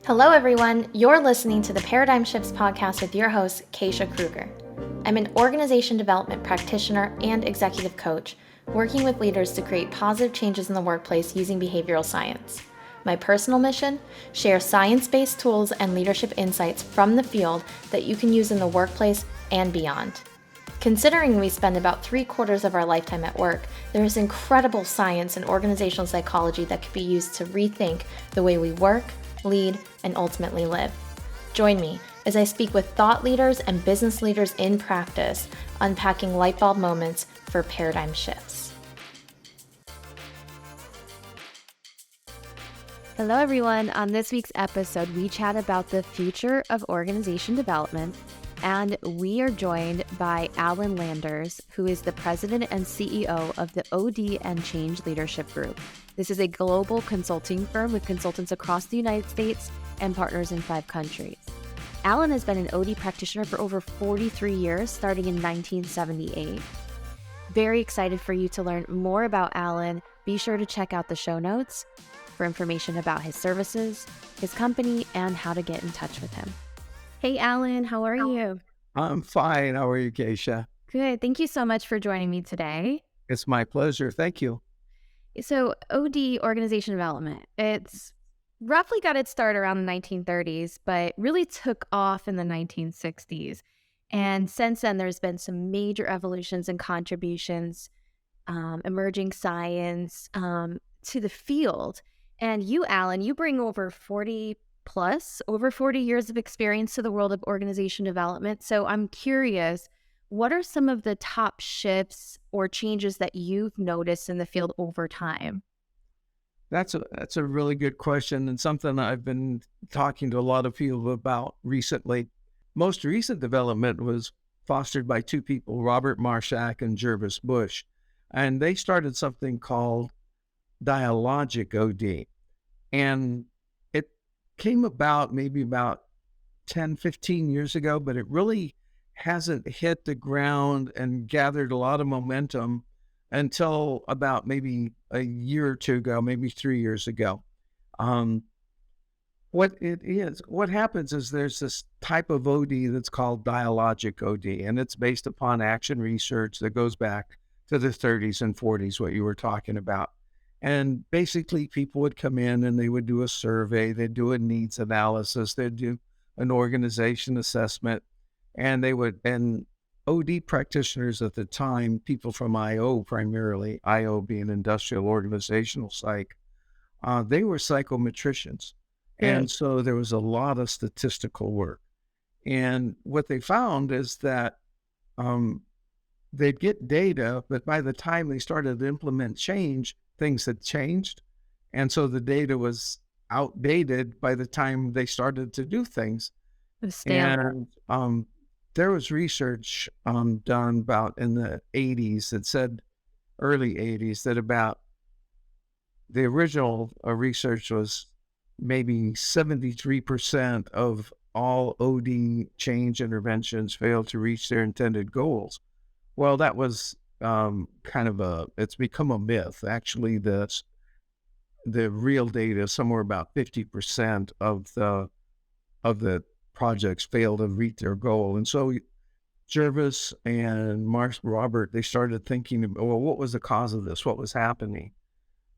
Hello, everyone. You're listening to the Paradigm Shifts podcast with your host, Keisha Kruger. I'm an organization development practitioner and executive coach, working with leaders to create positive changes in the workplace using behavioral science. My personal mission? Share science-based tools and leadership insights from the field that you can use in the workplace and beyond. Considering we spend about 3/4 of our lifetime at work, there is incredible science and organizational psychology that can be used to rethink the way we work, lead, and ultimately live. Join me as I speak with thought leaders and business leaders in practice, unpacking light bulb moments for paradigm shifts. Hello, everyone. On this week's episode, we chat about the future of organization development, and we are joined by Alan Landers, who is the president and CEO of the OD and Change Leadership Group. This is a global consulting firm with consultants across the United States and partners in 5 countries. Alan has been an OD practitioner for over 43 years, starting in 1978. Very excited for you to learn more about Alan. Be sure to check out the show notes for information about his services, his company, and how to get in touch with him. Hey, Alan, how are you? I'm fine. How are you, Keisha? Good. Thank you so much for joining me today. It's my pleasure. Thank you. So OD, organization development, it's roughly got its start around the 1930s, but really took off in the 1960s. And since then, there's been some major evolutions and contributions, emerging science to the field. And you, Alan, you bring over 40 years of experience to the world of organization development. So I'm curious, what are some of the top shifts or changes that you've noticed in the field over time? That's a really good question, and something I've been talking to a lot of people about recently. Most recent development was fostered by 2 people, Robert Marshak and Jervis Bush, and they started something called dialogic OD. And it came about maybe about 10, 15 years ago, but it really hasn't hit the ground and gathered a lot of momentum until about maybe a year or 2 ago, maybe 3 years ago. What happens is there's this type of OD that's called dialogic OD, and it's based upon action research that goes back to the 30s and 40s, what you were talking about. And basically, people would come in and they would do a survey, they'd do a needs analysis, they'd do an organization assessment, and OD practitioners at the time, people from IO primarily, IO being industrial organizational psych, they were psychometricians. And so there was a lot of statistical work. And what they found is that they'd get data, but by the time they started to implement change, things had changed. And so the data was outdated by the time they started to do things. And there was research done about in the 80s that said, early 80s, that about the original research was maybe 73% of all OD change interventions failed to reach their intended goals. Well, that was it's become a myth. Actually, the real data is somewhere about 50% of the projects fail to reach their goal. And so Jervis and Robert, they started thinking, well, what was the cause of this? What was happening?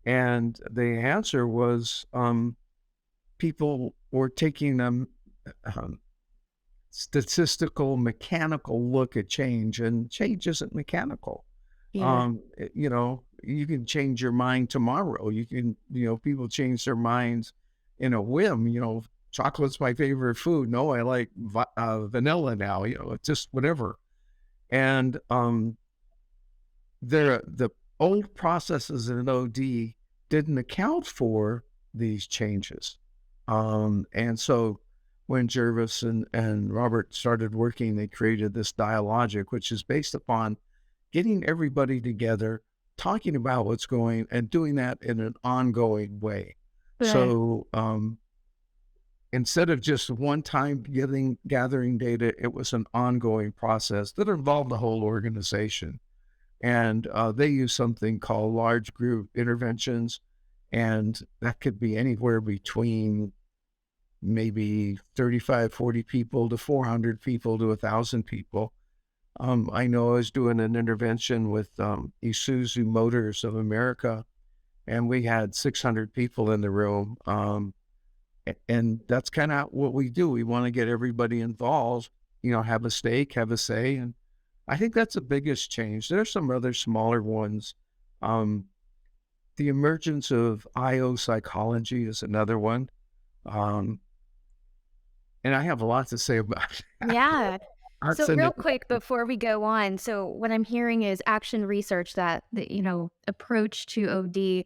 And the answer was people were taking a statistical, mechanical look at change, and change isn't mechanical. Yeah. You can change your mind tomorrow. People change their minds in a whim. Chocolate's my favorite food. No, I like vanilla now. It's just whatever. And the old processes in OD didn't account for these changes. And so when Jervis and Robert started working, they created this dialogic, which is based upon getting everybody together, talking about what's going, and doing that in an ongoing way. Right. So instead of just one time gathering data, it was an ongoing process that involved the whole organization. And they use something called large group interventions, and that could be anywhere between maybe 35, 40 people to 400 people to 1,000 people. I know I was doing an intervention with Isuzu Motors of America, and we had 600 people in the room. And that's kind of what we do. We want to get everybody involved, have a stake, have a say. And I think that's the biggest change. There's some other smaller ones. Um, the emergence of IO psychology is another one. Um, and I have a lot to say about that. Yeah. Arts So and real quick before we go on, so what I'm hearing is action research that the approach to OD,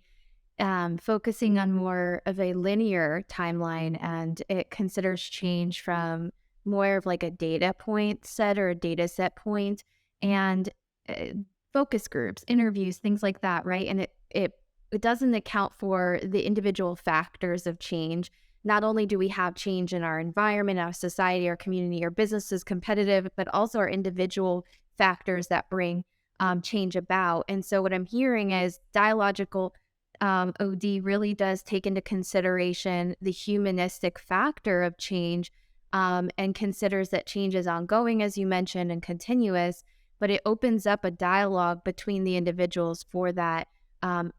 focusing on more of a linear timeline, and it considers change from more of like a data point set or a data set point, and uh, focus groups, interviews, things like that, right? And it doesn't account for the individual factors of change. Not only do we have change in our environment, our society, our community, our business is competitive, but also our individual factors that bring change about. And so what I'm hearing is dialogical OD really does take into consideration the humanistic factor of change, and considers that change is ongoing, as you mentioned, and continuous, but it opens up a dialogue between the individuals for that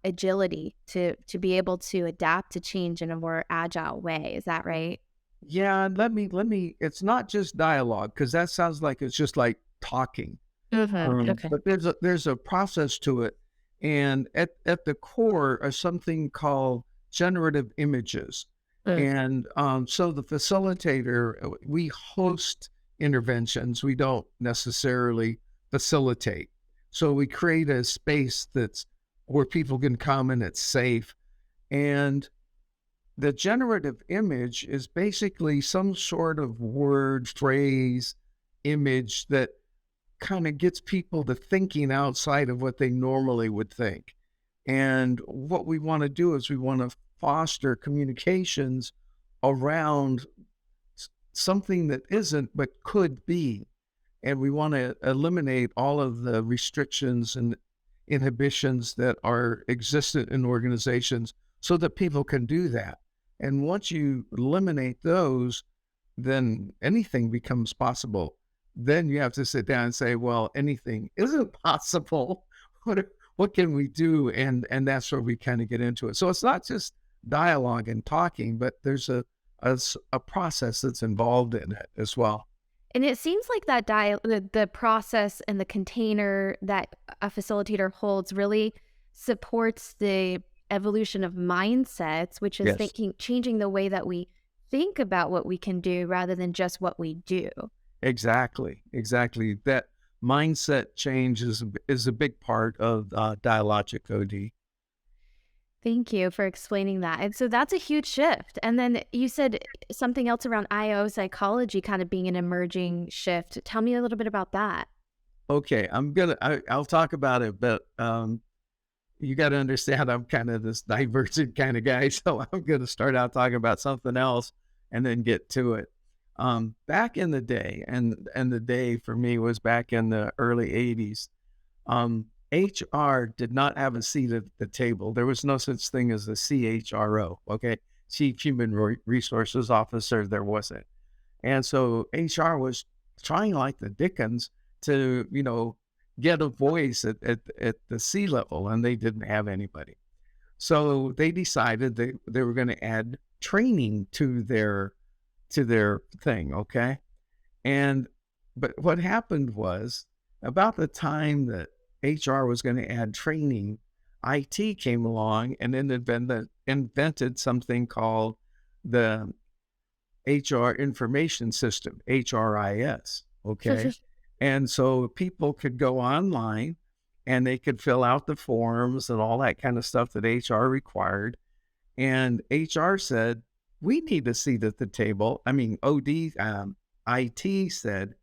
agility to be able to adapt to change in a more agile way. Is that right? yeah, let me, it's not just dialogue, because that sounds like it's just like talking. Okay. But there's a process to it. And at the core are something called generative images. Mm. And so the facilitator, we host interventions. We don't necessarily facilitate. So we create a space that's where people can come and it's safe. And the generative image is basically some sort of word, phrase, image that kind of gets people to thinking outside of what they normally would think. And what we want to do is we want to foster communications around something that isn't but could be. And we want to eliminate all of the restrictions and inhibitions that are existent in organizations so that people can do that. And once you eliminate those, then anything becomes possible. Then you have to sit down and say, well, anything isn't possible. What can we do? And that's where we kind of get into it. So it's not just dialogue and talking, but there's a process that's involved in it as well. And it seems like that the process and the container that a facilitator holds really supports the evolution of mindsets, which is Yes. thinking, changing the way that we think about what we can do rather than just what we do. Exactly, exactly. That mindset change is a big part of dialogic OD. Thank you for explaining that. And so that's a huge shift. And then you said something else around IO psychology kind of being an emerging shift. Tell me a little bit about that. Okay, I'll talk about it, but you got to understand I'm kind of this divergent kind of guy, so I'm going to start out talking about something else and then get to it. Back in the day, and the day for me was back in the early '80s. HR did not have a seat at the table. There was no such thing as a CHRO. Okay, Chief Human Resources Officer. There wasn't, and so HR was trying like the Dickens to get a voice at the C level, and they didn't have anybody. So they decided they were going to add training to their thing, okay? And but what happened was about the time that HR was going to add training, IT came along and then invented something called the HR information system, HRIS, okay? And so people could go online and they could fill out the forms and all that kind of stuff that HR required. And HR said, we need a seat at the table. I mean, IT said,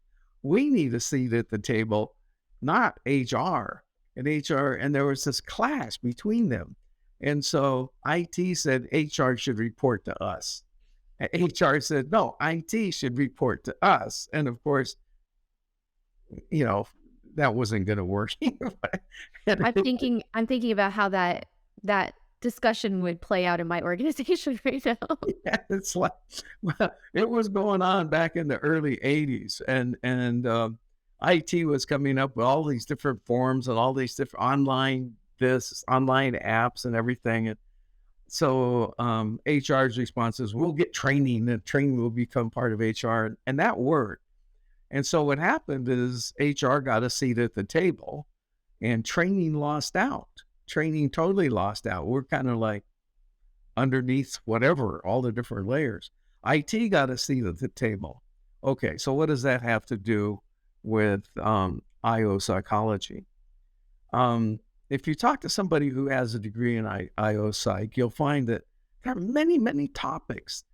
we need a seat at the table, not HR. And HR, and there was this clash between them. And so IT said HR should report to us. And HR said, no, IT should report to us. And of course, you know, that wasn't going to work. And I'm thinking about how that discussion would play out in my organization right now. Yeah, it's like, well, it was going on back in the early 80s, and IT was coming up with all these different forms and all these different online apps and everything. And so HR's response is, we'll get training, and training will become part of HR. And that worked. And so what happened is HR got a seat at the table and training lost out. Training totally lost out. We're kind of like underneath whatever, all the different layers. IT got a seat at the table. Okay, so what does that have to do with IO psychology? If you talk to somebody who has a degree in IO psych, you'll find that there are many, many topics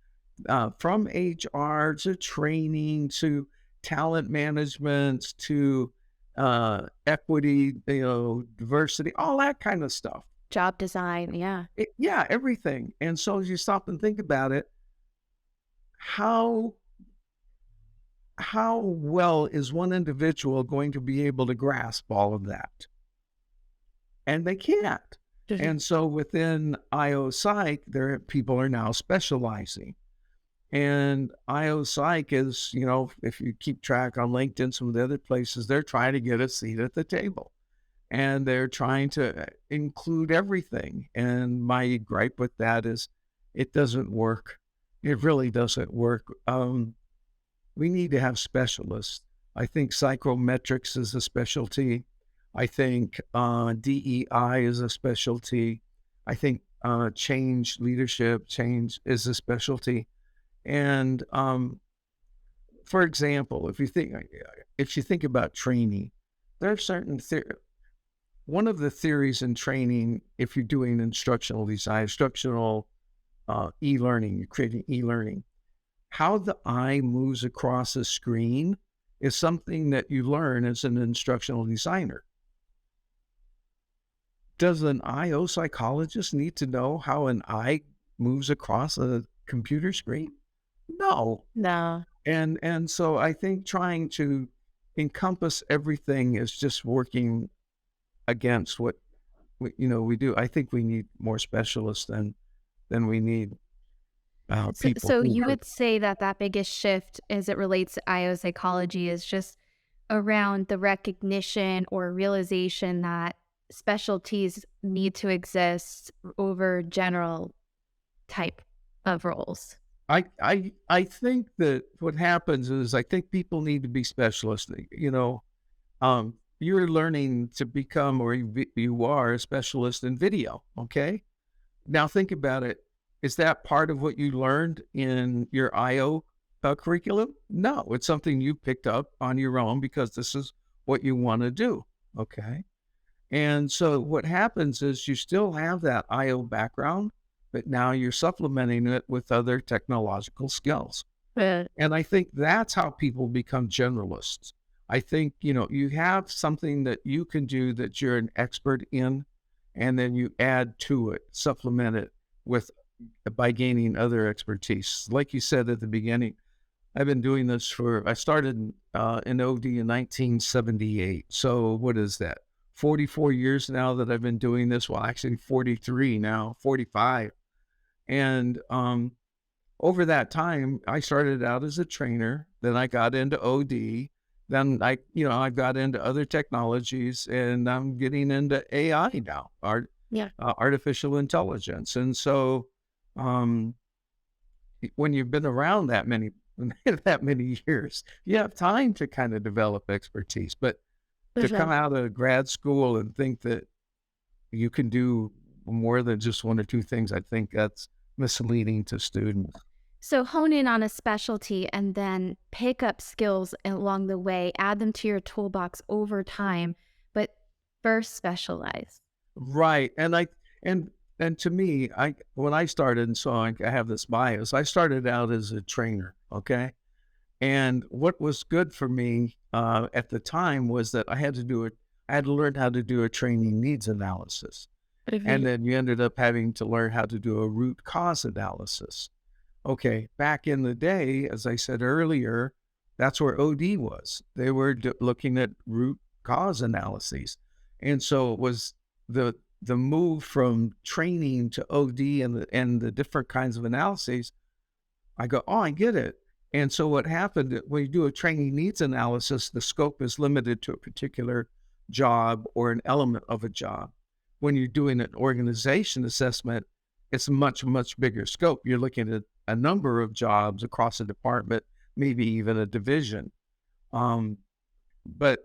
from HR to training to talent management to equity, diversity, all that kind of stuff. Job design, yeah. Yeah, everything. And so as you stop and think about it, how well is one individual going to be able to grasp all of that? And they can't. Mhm. And so within IO Psych, people are now specializing. And IO Psych is, if you keep track on LinkedIn, some of the other places, they're trying to get a seat at the table. And they're trying to include everything. And my gripe with that is it doesn't work. It really doesn't work. We need to have specialists. I think psychometrics is a specialty. I think DEI is a specialty. I think leadership change is a specialty. And for example, if you think about training, there are certain one of the theories in training, if you're doing instructional design, instructional e-learning, you're creating e-learning, how the eye moves across a screen is something that you learn as an instructional designer. Does an IO psychologist need to know how an eye moves across a computer screen? No. No. And so I think trying to encompass everything is just working against what we do. I think we need more specialists than we need people. So you would say that biggest shift as it relates to IO psychology is just around the recognition or realization that specialties need to exist over general type of roles. I think that what happens is I think people need to be specialists. You're learning to become, or you are a specialist in video. Okay. Now think about it. Is that part of what you learned in your IO curriculum? No, it's something you picked up on your own because this is what you want to do. Okay. And so what happens is you still have that IO background, but now you're supplementing it with other technological skills. And I think that's how people become generalists. I think, you have something that you can do that you're an expert in, and then you add to it, supplement it by gaining other expertise. Like you said at the beginning, I've been doing this I started in OD in 1978. So what is that? 44 years now that I've been doing this. Well, actually 43 now, 45. And over that time, I started out as a trainer. Then I got into OD. Then I got into other technologies, and I'm getting into AI now, artificial intelligence. And so when you've been around that many years, you have time to kind of develop expertise. But to come out of grad school and think that you can do more than just one or two things, I think that's misleading to students. So hone in on a specialty and then pick up skills along the way, add them to your toolbox over time, but first specialize. Right. And to me, when I started, and so I have this bias, I started out as a trainer. Okay. And what was good for me at the time was that I had to learn how to do a training needs analysis. And then you ended up having to learn how to do a root cause analysis. Okay, back in the day, as I said earlier, that's where OD was. They were looking at root cause analyses. And so it was the the move from training to OD and the different kinds of analyses, I go, oh, I get it. And so what happened when you do a training needs analysis, the scope is limited to a particular job or an element of a job. When you're doing an organization assessment, it's much, much bigger scope. You're looking at a number of jobs across a department, maybe even a division. But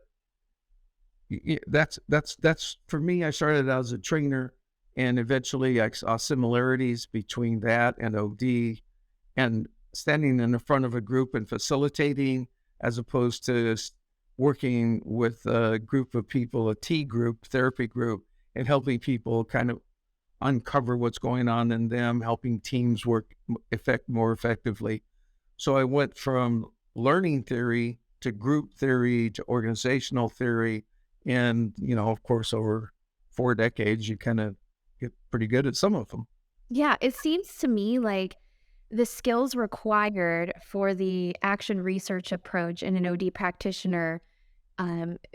that's for me. I started out as a trainer, and eventually I saw similarities between that and OD, and standing in the front of a group and facilitating, as opposed to working with a group of people, a T group, therapy group, and helping people kind of uncover what's going on in them, helping teams work more effectively. So I went from learning theory to group theory to organizational theory. And, of course, over 4 decades, you kind of get pretty good at some of them. Yeah, it seems to me like the skills required for the action research approach in an OD practitioner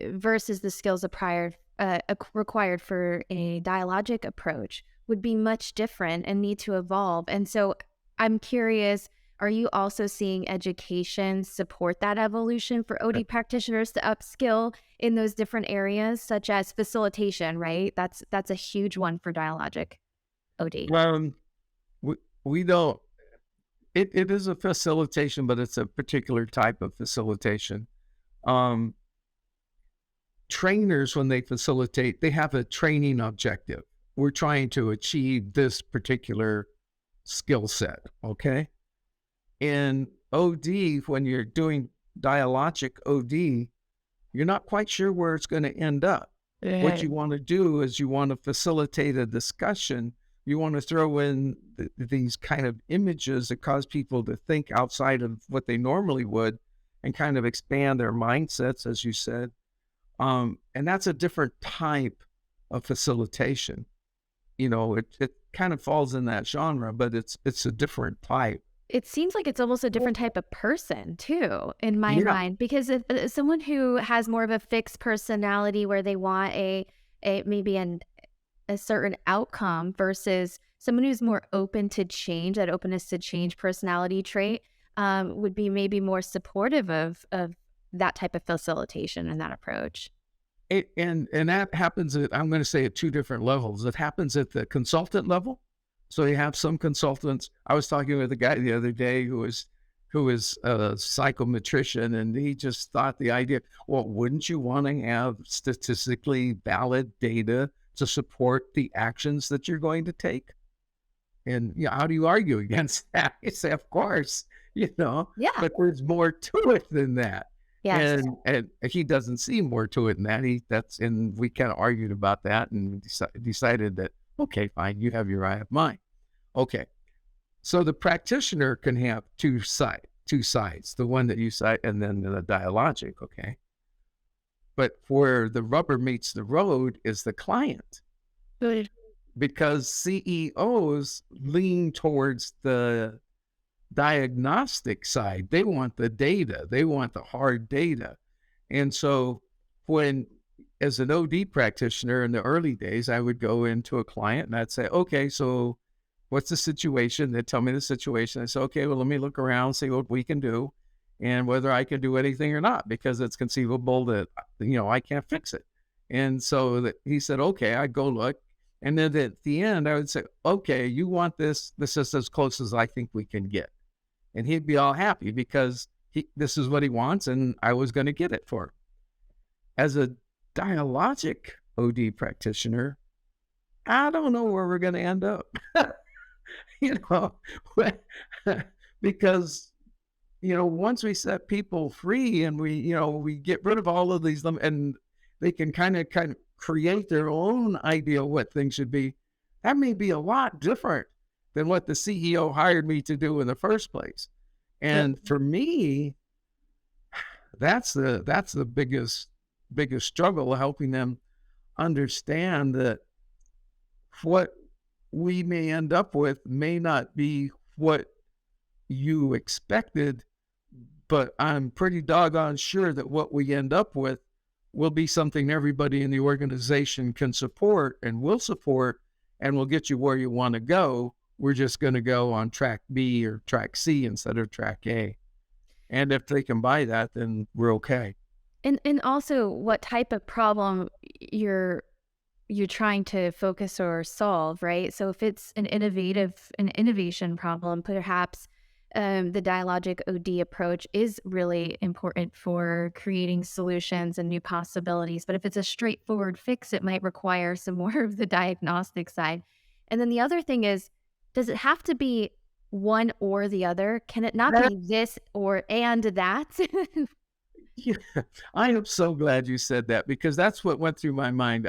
versus the skills required for a dialogic approach would be much different and need to evolve. And so I'm curious, are you also seeing education support that evolution for OD practitioners to upskill in those different areas, such as facilitation, right? That's a huge one for dialogic OD. We don't, it is a facilitation, but it's a particular type of facilitation. Trainers, when they facilitate, they have a training objective. We're trying to achieve this particular skill set, okay? In OD, when you're doing dialogic OD, you're not quite sure where it's going to end up. What you want to do is you want to facilitate a discussion. You want to throw in these kind of images that cause people to think outside of what they normally would and kind of expand their mindsets, as you said. And that's a different type of facilitation. It kind of falls in that genre, but it's a different type. It seems like it's almost a different type of person too, in my mind, because if someone who has more of a fixed personality where they want maybe a certain outcome versus someone who's more open to change, that openness to change personality trait would be maybe more supportive of that type of facilitation and that approach. And that happens at, I'm going to say, at 2 different levels. It happens at the consultant level. So you have some consultants. I was talking with a guy the other day who is a psychometrician, and he just thought the idea, well, wouldn't you want to have statistically valid data to support the actions that you're going to take? And how do you argue against that? You say, of course, Yeah. but there's more to it than that. Yes. And he doesn't see more to it than that. And we kind of argued about that and decided that, okay, fine, you have your, I have mine. Okay. So the practitioner can have two sides, the one that you cite and then the dialogic. Okay. But where the rubber meets the road is the client. Good. Because CEOs lean towards the diagnostic side. They want the data. They want the hard data. And so as an OD practitioner in the early days, I would go into a client and I'd say, okay, so what's the situation? They'd tell me the situation. I say, okay, well, let me look around, see what we can do and whether I can do anything or not, because it's conceivable that, I can't fix it. And so he said, okay, I'd go look. And then at the end, I would say, okay, you want this. This is as close as I think we can get. And he'd be all happy because this is what he wants, and I was going to get it for him. As a dialogic OD practitioner, I don't know where we're going to end up. Because, once we set people free and we get rid of all of these, and they can kind of create their own idea of what things should be, that may be a lot different than what the CEO hired me to do in the first place. And for me, that's the biggest struggle, helping them understand that what we may end up with may not be what you expected, but I'm pretty doggone sure that what we end up with will be something everybody in the organization can support and will support and will get you where you want to go. We're just going to go on track B or track C instead of track A. And if they can buy that, then we're okay. And also what type of problem you're trying to focus or solve, right? So if it's an innovation problem, perhaps the dialogic OD approach is really important for creating solutions and new possibilities. But if it's a straightforward fix, it might require some more of the diagnostic side. And then the other thing is, does it have to be one or the other? Can it not be this or and that? Yeah, I am so glad you said that because that's what went through my mind.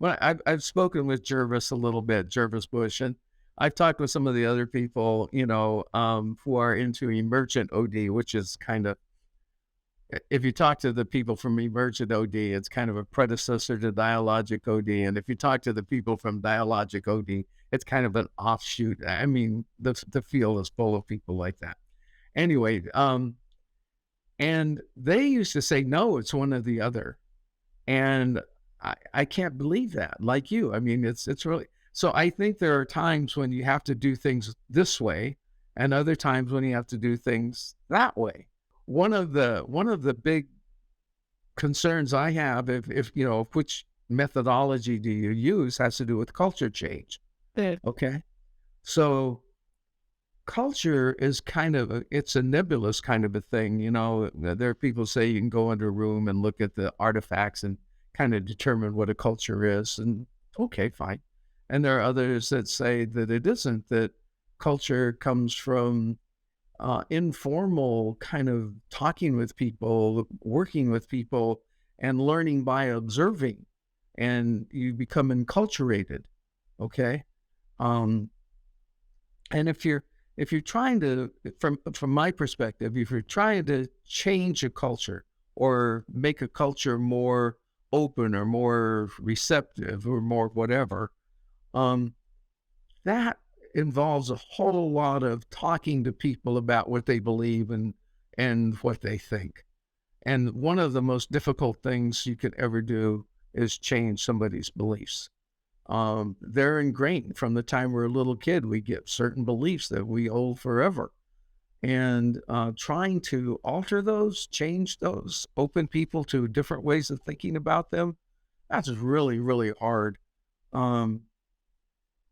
I've spoken with Jervis a little bit, Jervis Bush, and I've talked with some of the other people, who are into emergent OD, which is kind of, if you talk to the people from emergent OD, it's kind of a predecessor to dialogic OD, and if you talk to the people from dialogic OD, it's kind of an offshoot. I mean, the field is full of people like that. Anyway, and they used to say, no, it's one or the other. And I can't believe that, like you. I mean, it's really, so I think there are times when you have to do things this way and other times when you have to do things that way. One of the big concerns I have, if which methodology do you use, has to do with culture change. Okay. So culture is kind of it's a nebulous kind of a thing. There are people say you can go into a room and look at the artifacts and kind of determine what a culture is, and okay, fine. And there are others that say that it isn't, that culture comes from informal kind of talking with people, working with people, and learning by observing, and you become enculturated. Okay. And if you're trying to, from my perspective, if you're trying to change a culture or make a culture more open or more receptive or more whatever, that involves a whole lot of talking to people about what they believe and what they think. And one of the most difficult things you could ever do is change somebody's beliefs. They're ingrained from the time we're a little kid. We get certain beliefs that we hold forever. And trying to alter those, change those, open people to different ways of thinking about them, that's really, really hard. Um,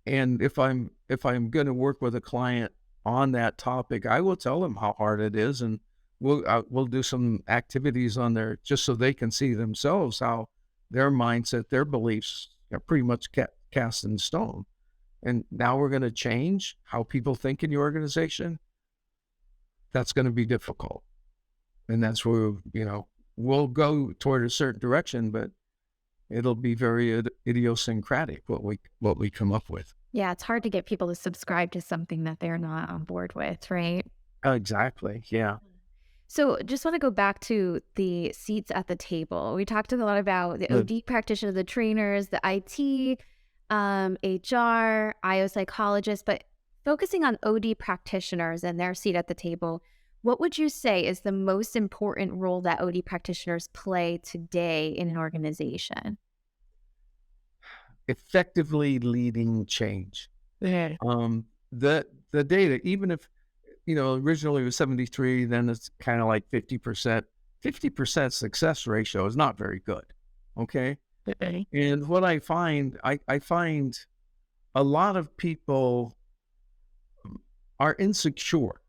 and if I'm going to work with a client on that topic, I will tell them how hard it is, and we'll do some activities on there just so they can see themselves how their mindset, their beliefs are pretty much cast in stone. And now we're going to change how people think in your organization. That's going to be difficult. And that's where, we'll go toward a certain direction, but it'll be very idiosyncratic what we come up with. Yeah, it's hard to get people to subscribe to something that they're not on board with, right? Exactly. Yeah. So just want to go back to the seats at the table. We talked a lot about the Good. OD practitioners, the trainers, the IT, HR, IO psychologists, but focusing on OD practitioners and their seat at the table, what would you say is the most important role that OD practitioners play today in an organization? Effectively leading change. Yeah. The data, even if, originally it was 73, then it's kind of like 50%. 50% success ratio is not very good. Okay. Okay. And what I find, I find a lot of people are insecure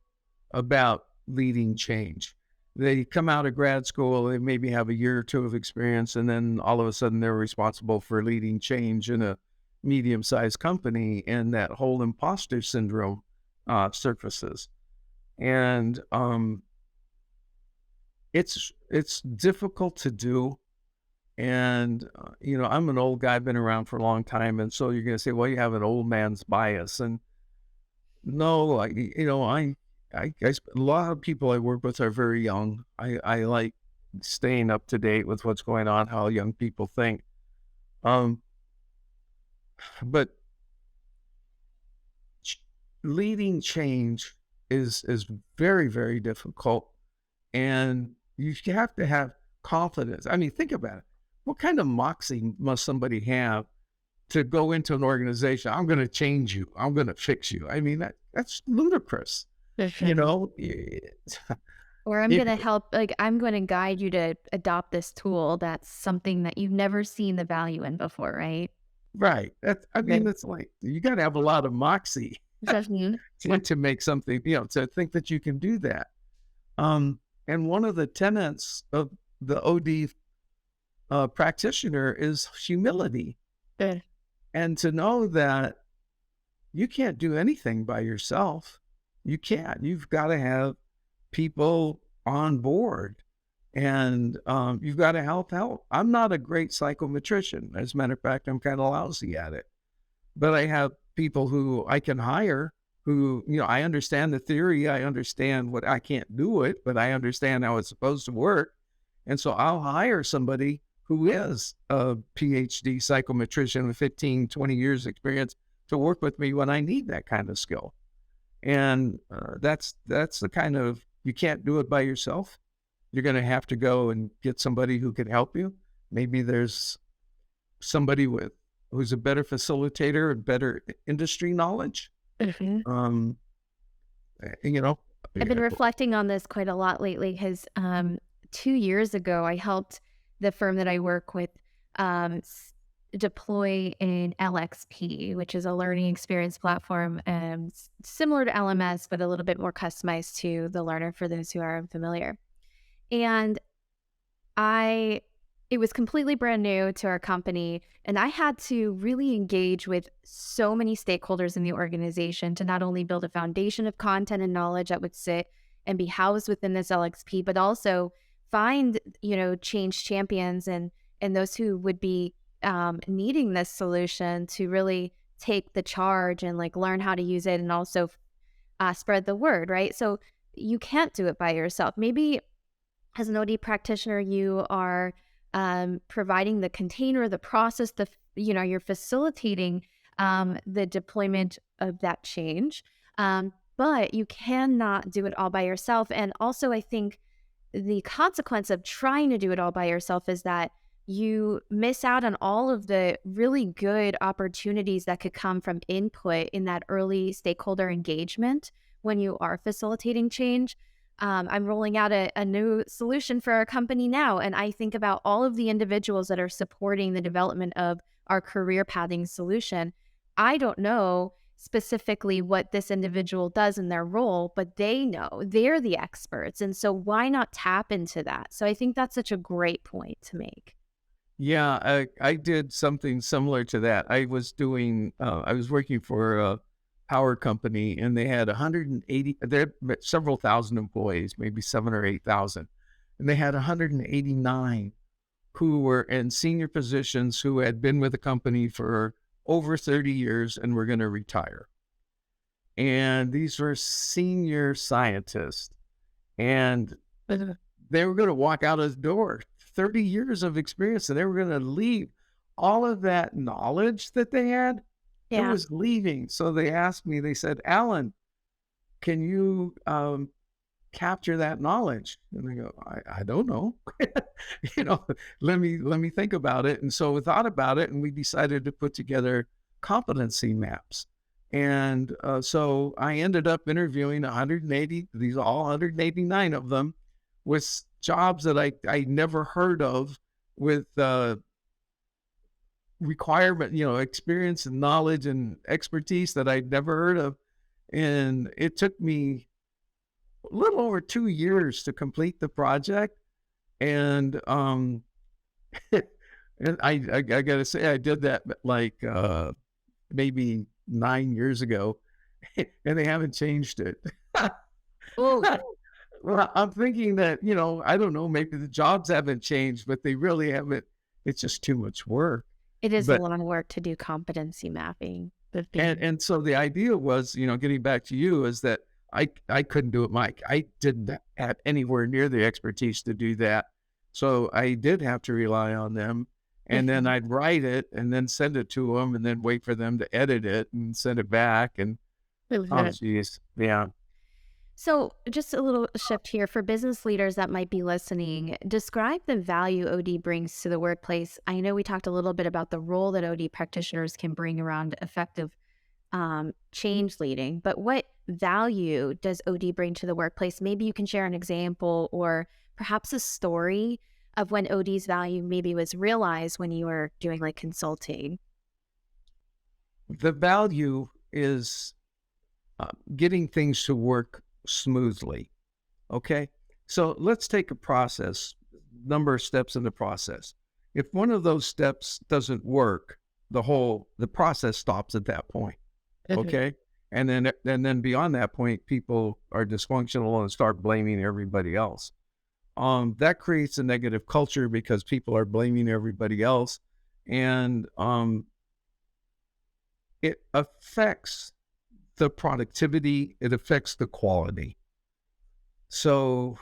about leading change. They come out of grad school, they maybe have a year or two of experience, and then all of a sudden they're responsible for leading change in a medium-sized company, and that whole imposter syndrome surfaces. And it's difficult to do. And I'm an old guy, I've been around for a long time, and so you're going to say, well, you have an old man's bias, and no, a lot of people I work with are very young. I like staying up to date with what's going on, how young people think. Um, but leading change is very, very difficult, and you have to have confidence. I mean, think about it. what kind of moxie must somebody have to go into an organization? I'm going to change you. I'm going to fix you. I mean, that's ludicrous. You know, Or I'm if going to help, like, I'm going to guide you to adopt this tool. That's something that you've never seen the value in before, right? right. I mean, Right. it's like you got to have a lot of moxie Mhm. to make something, to think that you can do that. And one of the tenets of the OD practitioner is humility, Good. and to know that you can't do anything by yourself. You can't. You've got to have people on board, and you've got to help. I'm not a great psychometrician. As a matter of fact, I'm kind of lousy at it. But I have people who I can hire who, I understand the theory. I understand what I can't do it, but I understand how it's supposed to work. And so I'll hire somebody who is a PhD psychometrician with 15, 20 years experience to work with me when I need that kind of skill. And that's the kind of, you can't do it by yourself. You're going to have to go and get somebody who can help you. Maybe there's somebody who's a better facilitator and better industry knowledge. Mhm. Um, you know, I've been reflecting on this quite a lot lately because 2 years ago, I helped the firm that I work with deploy an LXP, which is a learning experience platform similar to LMS, but a little bit more customized to the learner for those who are unfamiliar. And I it was completely brand new to our company, and I had to really engage with so many stakeholders in the organization to not only build a foundation of content and knowledge that would sit and be housed within this LXP, but also find, change champions and those who would be needing this solution to really take the charge and like learn how to use it and also spread the word, right? So you can't do it by yourself. Maybe as an OD practitioner, you are providing the container, the process, you're facilitating the deployment of that change. But you cannot do it all by yourself. And also, I think the consequence of trying to do it all by yourself is that you miss out on all of the really good opportunities that could come from input in that early stakeholder engagement when you are facilitating change. I'm rolling out a new solution for our company now, and I think about all of the individuals that are supporting the development of our career pathing solution. I don't know specifically what this individual does in their role, but they know, they're the experts. And so why not tap into that? So I think that's such a great point to make. yeah, I did something similar to that. I was working for a power company, and they had 180, they had several thousand employees, maybe 7 or 8,000. And they had 189 who were in senior positions who had been with the company for over 30 years and were going to retire. And these were senior scientists, and they were going to walk out of the door, 30 years of experience, and they were going to leave all of that knowledge that they had. It Yeah. was leaving. So they asked me, they said, Alan, can you capture that knowledge? And I go, I don't know. you know, let me think about it. And so we thought about it, and we decided to put together competency maps. And so I ended up interviewing 180, all 189 of them, with jobs that I never heard of, with requirement, experience and knowledge and expertise that I'd never heard of. And it took me a little over 2 years to complete the project. And and I gotta say, I did that like maybe 9 years ago, and they haven't changed it. Oh, Well, I'm thinking that, I don't know, maybe the jobs haven't changed, but they really haven't. It's just too much work. it is a But lot of work to do competency mapping. and so the idea was, getting back to you, is that I couldn't do it, Mike. I didn't have anywhere near the expertise to do that. So I did have to rely on them. And then I'd write it and then send it to them, and then wait for them to edit it and send it back. And oh, geez. Yeah. So, just a little shift here for business leaders that might be listening. Describe the value OD brings to the workplace. I know we talked a little bit about the role that OD practitioners can bring around effective change leading, but what value does OD bring to the workplace? Maybe you can share an example or perhaps a story of when OD's value maybe was realized when you were doing like consulting. The value is getting things to work smoothly. Okay. So let's take a process, number of steps in the process. If one of those steps doesn't work, the process stops at that point. Okay. And then beyond that point, people are dysfunctional and start blaming everybody else. That creates a negative culture because people are blaming everybody else. And it affects the productivity, it affects the quality. So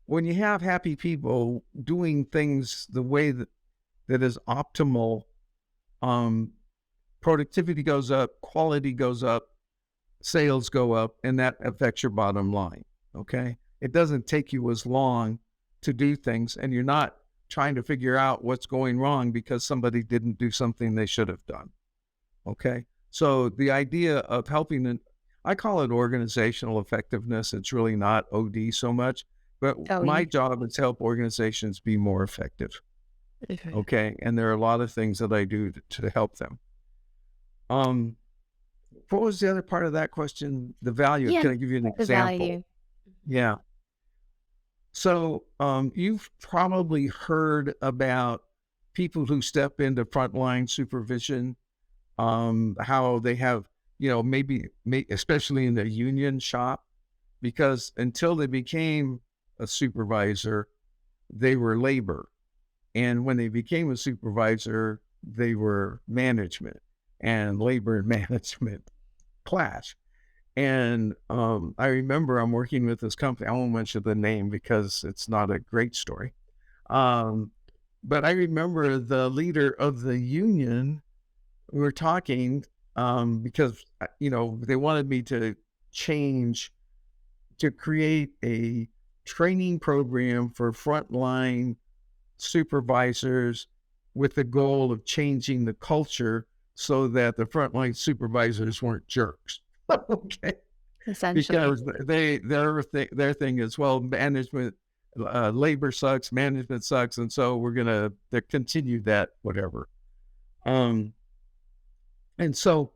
when you have happy people doing things the way that is optimal, productivity goes up, quality goes up, sales go up, and that affects your bottom line. Okay. It doesn't take you as long to do things, and you're not trying to figure out what's going wrong because somebody didn't do something they should have done. Okay. So the idea of helping, I call it organizational effectiveness. It's really not OD so much, but Oh, my job is to help organizations be more effective. Okay. And there are a lot of things that I do to help them. What was the other part of that question? The value. yeah, Can I give you an the example? value. Yeah. So you've probably heard about people who step into frontline supervision, how they have, maybe especially in the union shop, because until they became a supervisor, they were labor. And when they became a supervisor, they were management, and labor and management clash. And I remember I'm working with this company. I won't mention the name because it's not a great story. But I remember the leader of the union, we were talking because, they wanted me to create a training program for frontline supervisors with the goal of changing the culture so that the frontline supervisors weren't jerks. Okay. Essentially. Because their thing is, well, management, labor sucks, management sucks, and so we're gonna continue that, whatever. And so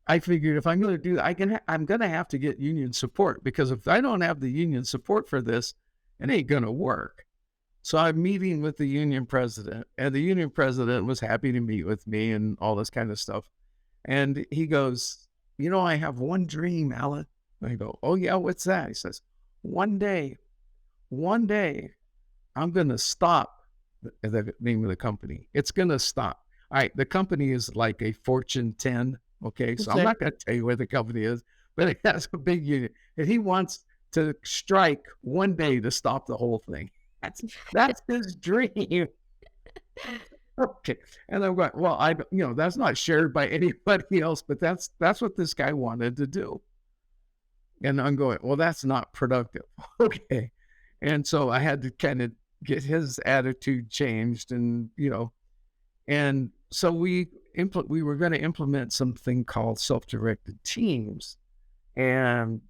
I figured if I'm going to do that, I'm going to have to get union support, because if I don't have the union support for this, it ain't going to work. So I'm meeting with the union president, and the union president was happy to meet with me and all this kind of stuff. And he goes, I have one dream, Alan. And I go, oh yeah, what's that? He says, one day, I'm going to stop the name of the company. It's going to stop. All right. The company is like a Fortune 10. Okay. So I'm not going to tell you where the company is, but it has a big union, and he wants to strike one day to stop the whole thing. That's his dream. Okay. And I'm going, well, that's not shared by anybody else, but that's what this guy wanted to do. And I'm going, well, that's not productive. Okay. And so I had to kind of get his attitude changed, and, and so we were going to implement something called self-directed teams, and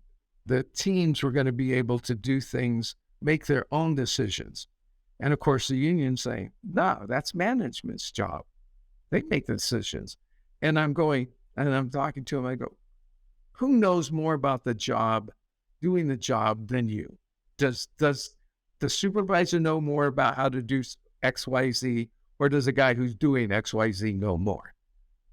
the teams were going to be able to do things, make their own decisions. And of course, the unions say, no, that's management's job. They make the decisions. And I'm talking to him. I go, who knows more about doing the job than you? Does the supervisor know more about how to do X, Y, Z, or does the guy who's doing X, Y, Z know more?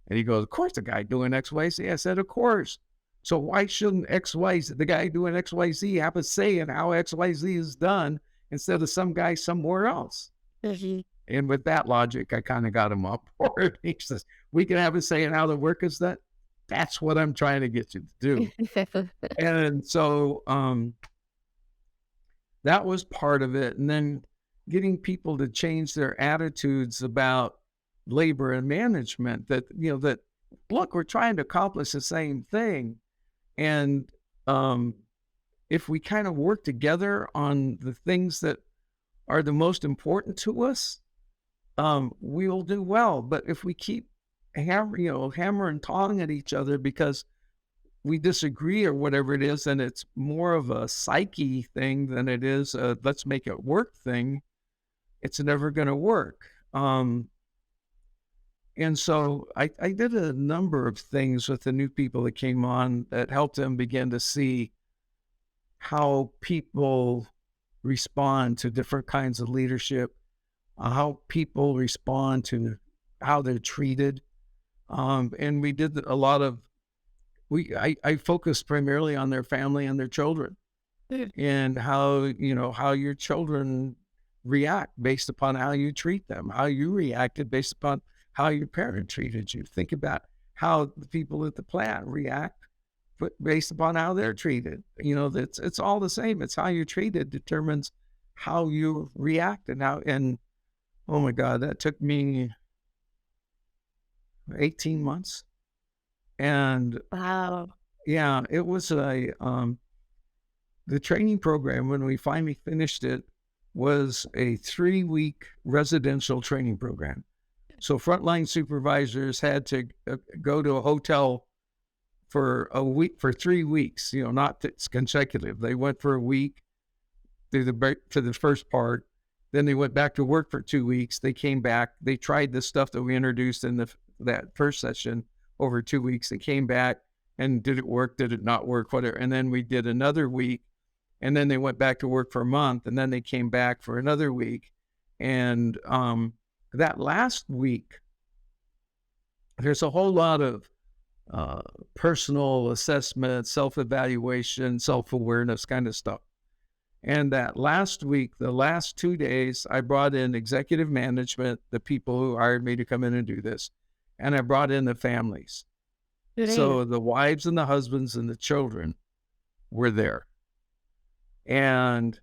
And he goes, of course, the guy doing X, Y, Z. I said, of course. So why shouldn't the guy doing X, Y, Z have a say in how X, Y, Z is done instead of some guy somewhere else? And with that logic, I kind of got him up for it. He says, we can have a say in how the work is done. That's what I'm trying to get you to do. And so that was part of it. And then getting people to change their attitudes about labor and management, that look, we're trying to accomplish the same thing. And if we kind of work together on the things that are the most important to us, we will do well. But if we keep hammer and tong at each other because we disagree or whatever it is, then it's more of a psyche thing than it is a let's make it work thing. It's never going to work. And so I did a number of things with the new people that came on that helped them begin to see how people respond to different kinds of leadership, how people respond to how they're treated. And we did a lot of, I focused primarily on their family and their children and how your children react based upon how you treat them, how you reacted based upon how your parent treated you. Think about how the people at the plant react based upon how they're treated. It's all the same. It's how you're treated determines how you react and oh my God, that took me 18 months. And Wow. yeah, it was the training program when we finally finished it was a 3-week residential training program. So frontline supervisors had to go to a hotel for a week, for 3 weeks, not consecutive. They went for a week through the break for the first part. Then they went back to work for 2 weeks. They came back. They tried the stuff that we introduced in that first session over 2 weeks. They came back and did it work? Did it not work? Whatever. And then we did another week. And then they went back to work for a month. And then they came back for another week. And that last week, there's a whole lot of personal assessment, self-evaluation, self-awareness kind of stuff. And that last week, the last 2 days, I brought in executive management, the people who hired me to come in and do this. And I brought in the families. So the wives and the husbands and the children were there. And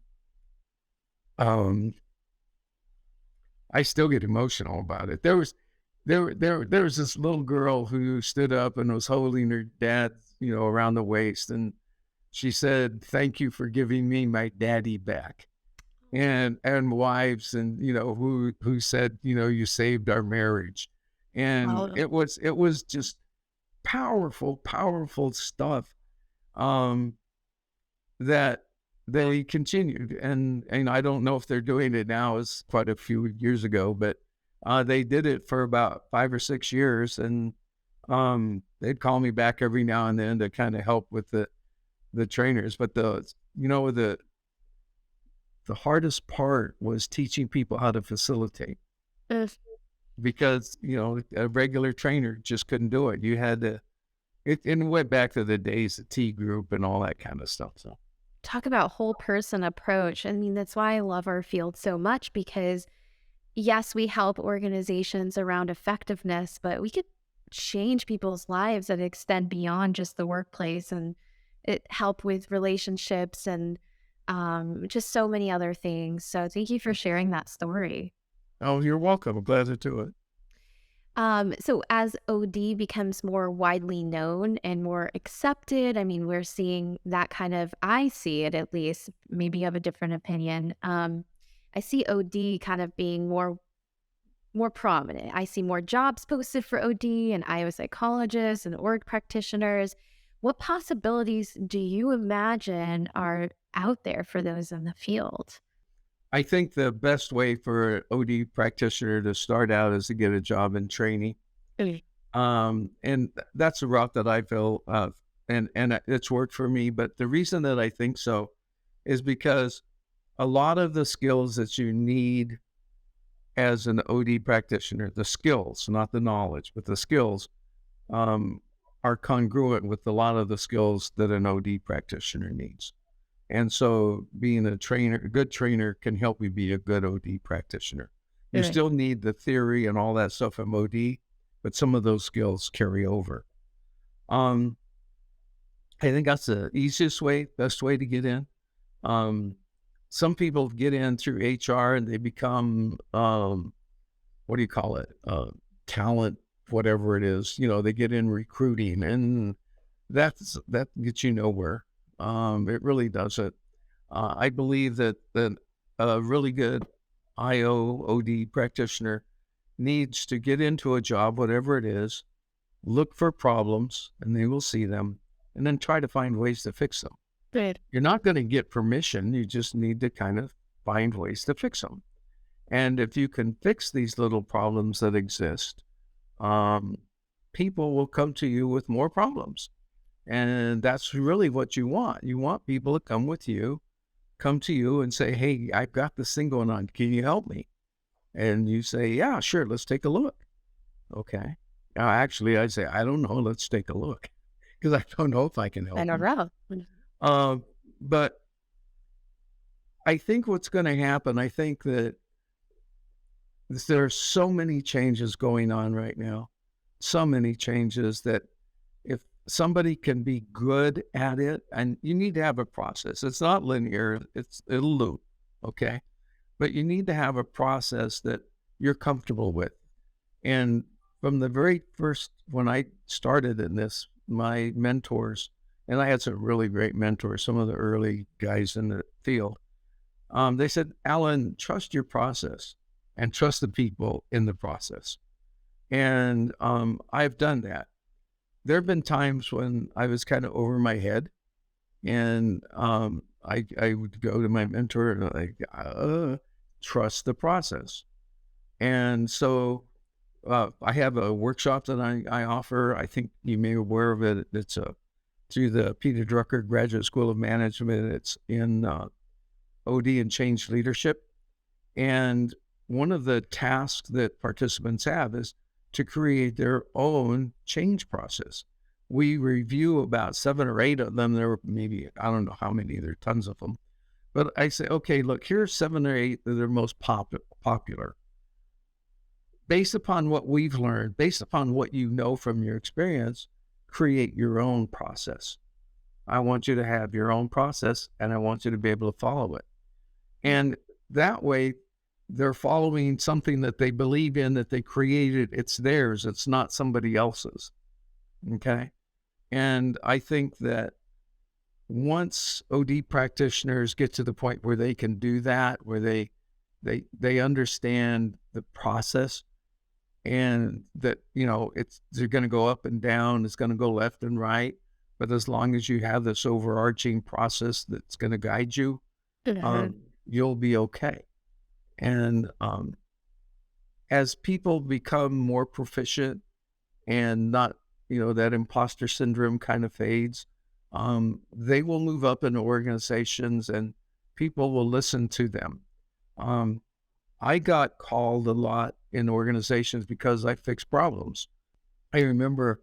I still get emotional about it. There was this little girl who stood up and was holding her dad, around the waist, and she said, "Thank you for giving me my daddy back." And wives and who said, "You saved our marriage." And Wow. it was just powerful stuff that they continued. And I don't know if they're doing it now. It's quite a few years ago, but they did it for about 5 or 6 years. And they'd call me back every now and then to kind of help with the trainers. But the hardest part was teaching people how to facilitate because, a regular trainer just couldn't do it. You had to, it went back to the days of T group and all that kind of stuff. So Talk about whole person approach. I mean, that's why I love our field so much because yes, we help organizations around effectiveness, but we could change people's lives that extend beyond just the workplace and it help with relationships and just so many other things. So thank you for sharing that story. oh, you're welcome. I'm glad to do it. So as OD becomes more widely known and more accepted, I mean, we're seeing that kind of, I see it at least, maybe you have a different opinion. I see OD kind of being more prominent. I see more jobs posted for OD and Iowa psychologists and org practitioners. What possibilities do you imagine are out there for those in the field? I think the best way for an OD practitioner to start out is to get a job in training. And that's a route that I feel, and it's worked for me. But the reason that I think so is because a lot of the skills that you need as an OD practitioner, the skills, not the knowledge, but the skills, are congruent with a lot of the skills that an OD practitioner needs. And so being a good trainer can help you be a good OD practitioner. You still need the theory and all that stuff in OD, but some of those skills carry over. I think that's the best way to get in. Some people get in through HR and they become, what do you call it? Talent, whatever it is. They get in recruiting and that gets you nowhere. It really doesn't. I believe that a really good IOOD practitioner needs to get into a job, whatever it is, look for problems, and they will see them, and then try to find ways to fix them. Good. You're not going to get permission. You just need to kind of find ways to fix them. And if you can fix these little problems that exist, um, people will come to you with more problems. And that's really what you want. You want people to come to you and say, hey, I've got this thing going on. Can you help me? And you say, yeah, sure. Let's take a look. Okay. Actually, I say, I don't know. Let's take a look because I don't know if I can help I don't you. know. But I think what's going to happen, I think that there are so many changes going on right now, so many changes that if somebody can be good at it, and you need to have a process. It's not linear, it'll loop, okay? But you need to have a process that you're comfortable with. And from the very first, when I started in this, my mentors, and I had some really great mentors, some of the early guys in the field, they said, Alan, trust your process and trust the people in the process. And I've done that. There have been times when I was kind of over my head, and I would go to my mentor and like, trust the process. And so I have a workshop that I offer. I think you may be aware of it. It's through the Peter Drucker Graduate School of Management. It's in OD and Change Leadership. And one of the tasks that participants have is to create their own change process. We review about 7 or 8 of them. There were maybe, I don't know how many, there are tons of them. But I say, okay, look, here's 7 or 8 that are most popular. Based upon what we've learned, based upon what you know from your experience, create your own process. I want you to have your own process, and I want you to be able to follow it. And that way, they're following something that they believe in, that they created. It's theirs. It's not somebody else's. Okay. And I think that once OD practitioners get to the point where they can do that, where they understand the process, and that, they're going to go up and down, it's going to go left and right. But as long as you have this overarching process that's going to guide you, you'll be okay. And as people become more proficient and not, that imposter syndrome kind of fades, they will move up in organizations and people will listen to them. I got called a lot in organizations because I fixed problems. I remember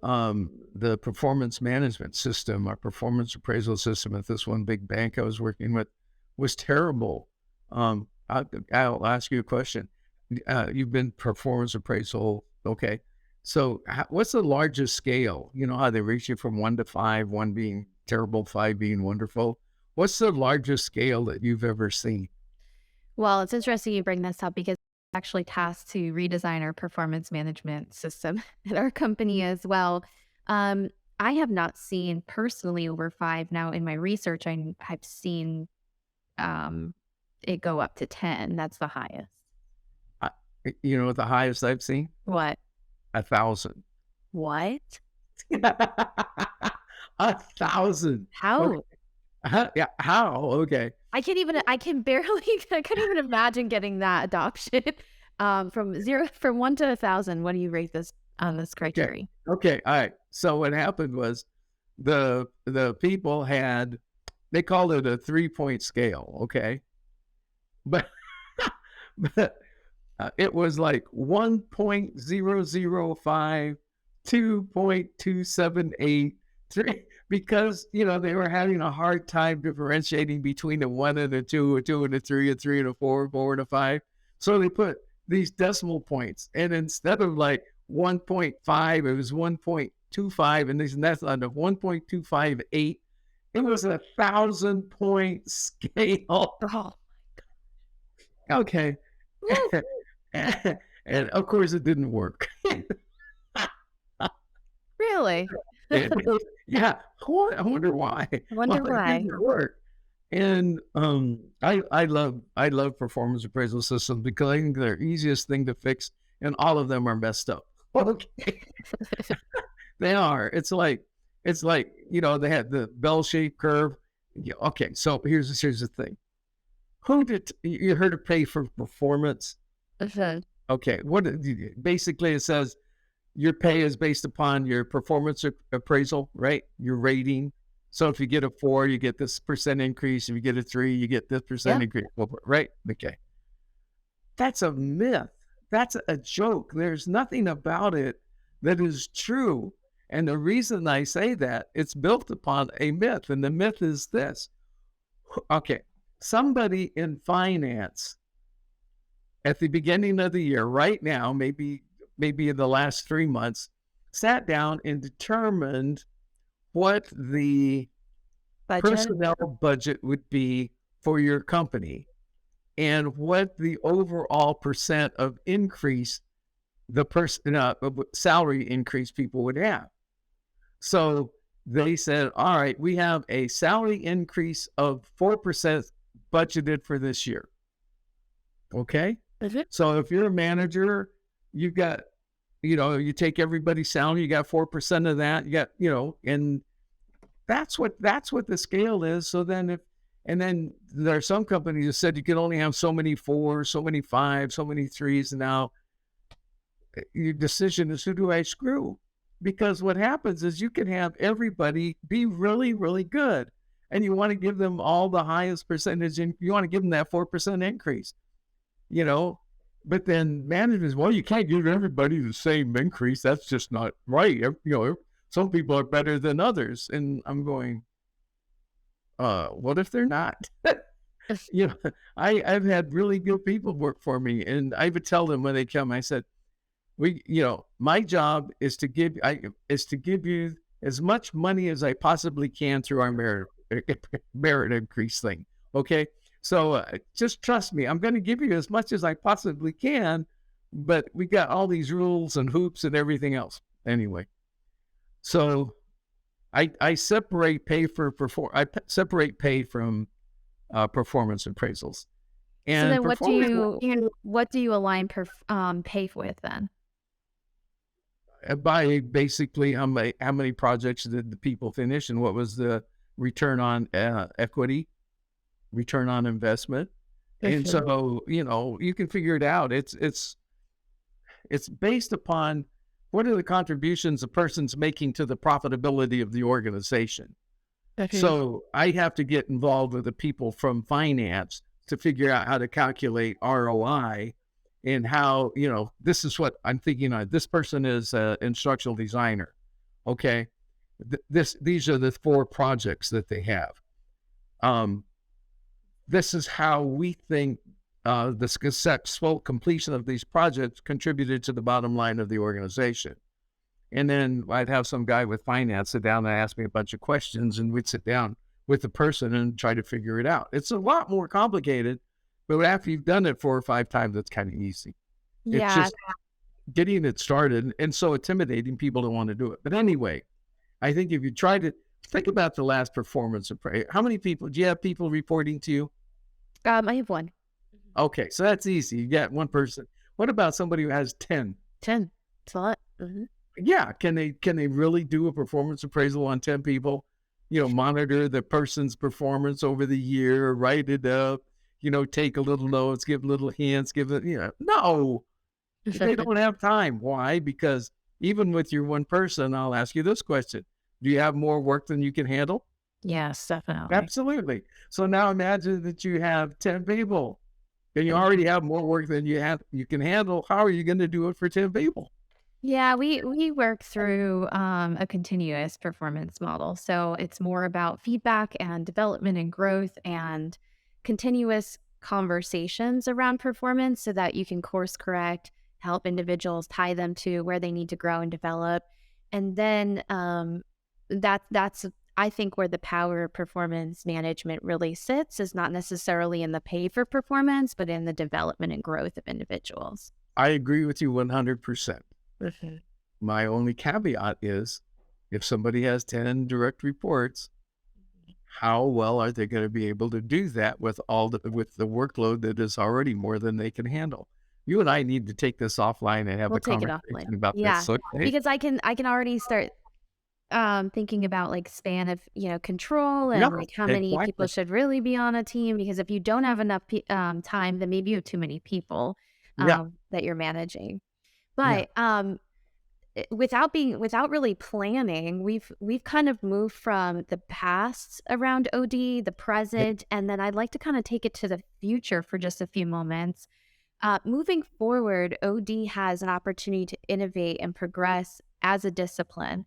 the performance management system, our performance appraisal system at this one big bank I was working with was terrible. I'll ask you a question. You've been performance appraisal. Okay. So what's the largest scale? You know how they rate you from 1 to 5, 1 being terrible, 5 being wonderful. What's the largest scale that you've ever seen? Well, it's interesting you bring this up because I'm actually tasked to redesign our performance management system at our company as well. I have not seen personally over 5. Now, in my research, I've seen it go up to 10. That's the highest. You know what the highest I've seen? What? 1,000. What? 1,000. How? Okay. Yeah. How? Okay. I couldn't even imagine getting that adoption. From 1 to 1,000. What do you rate this on this criteria? Okay. All right. So what happened was the people they called it a 3-point scale. Okay. But, it was like 1.005, 2.278, 3, because, they were having a hard time differentiating between a 1 and a 2, a 2 and a 3, a 3 and a 4, 4 and a 5. So they put these decimal points, and instead of like 1.5, it was 1.25, and that's on the 1.258. It was 1,000-point scale. Oh. Okay. And of course it didn't work. Really? Yeah, I wonder why. I wonder Well, it why. didn't work. And I love performance appraisal systems because I think they're easiest thing to fix, and all of them are messed up. Okay, they are. It's like they had the bell shaped curve. Yeah, okay, so here's the thing. Who did you heard of pay for performance? Mhm. Okay, basically it says your pay is based upon your performance appraisal, right? Your rating. So if you get a 4, you get this percent increase. If you get a 3, you get this percent Yep. increase, right? Okay. That's a myth. That's a joke. There's nothing about it that is true. And the reason I say that, it's built upon a myth. And the myth is this. Okay. Somebody in finance at the beginning of the year, right now, maybe in the last 3 months, sat down and determined what the Budget. personnel budget would be for your company and what the overall percent of increase the salary increase people would have. So they said, all right, we have a salary increase of 4% budgeted for this year. Okay. Mhm. So if you're a manager, you've got, you take everybody's salary, you got 4% of that, you got, and that's what the scale is. So then there are some companies that said you can only have so many 4s, so many 5s, so many 3s. And now your decision is, who do I screw? Because what happens is you can have everybody be really, really good, and you want to give them all the highest percentage, and you want to give them that 4% increase, you know. But then management is, well, you can't give everybody the same increase. That's just not right. Some people are better than others, and I'm going, what if they're not? you know, I've had really good people work for me, and I would tell them when they come, I said, my job is to give you as much money as I possibly can through our merit increase thing. Okay, so just trust me. I'm going to give you as much as I possibly can, but we got all these rules and hoops and everything else. Anyway, so I separate pay separate pay from performance appraisals So and then performance. what do you align pay with then? By basically how many projects did the people finish and what was the return on equity, return on investment. And Mhm. so, you can figure it out. It's based upon what are the contributions a person's making to the profitability of the organization. Mhm. So I have to get involved with the people from finance to figure out how to calculate ROI and how, this is what I'm thinking on. This person is an instructional designer. Okay. These are the 4 projects that they have. Um, this is how we think the successful completion of these projects contributed to the bottom line of the organization. And then I'd have some guy with finance sit down and ask me a bunch of questions, and we'd sit down with the person and try to figure it out. It's a lot more complicated, but after you've done it 4 or 5 times, it's kind of easy. It's Yeah. just getting it started, and so intimidating, people don't want to do it. But anyway, I think if you try to think about the last performance appraisal, how many people do you have people reporting to you? I have one. Okay, so that's easy. You got one person. What about somebody who has 10? 10. It's a lot. Mhm. Yeah, can they really do a performance appraisal on 10 people? Monitor the person's performance over the year, write it up, take a little notes, give little hints, no, they don't have time. Why? Because even with your one person, I'll ask you this question. Do you have more work than you can handle? Yes, definitely. Absolutely. So now imagine that you have 10 people and you Mhm. already have more work than you can handle. How are you going to do it for 10 people? Yeah, we work through a continuous performance model. So it's more about feedback and development and growth and continuous conversations around performance so that you can course correct, help individuals tie them to where they need to grow and develop. And then that's I think where the power of performance management really sits is not necessarily in the pay for performance, but in the development and growth of individuals. I agree with you 100%. Mhm. My only caveat is If somebody has 10 direct reports, how well are they going to be able to do that with with the workload that is already more than they can handle? You and I need to take this offline and have We'll a take it offline. conversation about Yeah, this. Okay. because I can already start thinking about like span of, control Yeah, and like how many people exactly. should really be on a team. Because if you don't have enough time, then maybe you have too many people Yeah. that you're managing. Yeah. But without really planning, we've kind of moved from the past around OD, the Yeah. present, and then I'd like to kind of take it to the future for just a few moments. Moving forward, OD has an opportunity to innovate and progress as a discipline.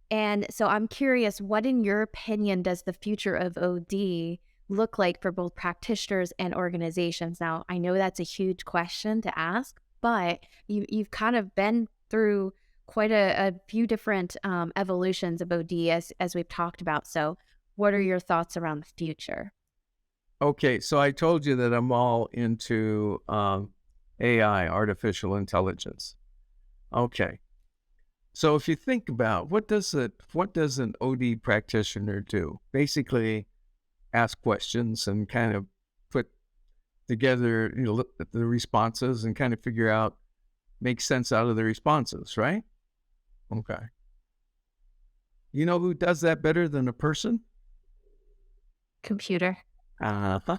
And so I'm curious, what in your opinion does the future of OD look like for both practitioners and organizations? Now, I know that's a huge question to ask, but you've kind of been through quite a few different evolutions of OD as we've talked about. So what are your thoughts around the future? Okay. So I told you that I'm all into AI, artificial intelligence. Okay. So if you think about what does an OD practitioner do? Basically, ask questions and kind of put together, look at the responses and kind of figure out, make sense out of the responses, right? Okay. You know who does that better than a person? Computer. Uh-huh.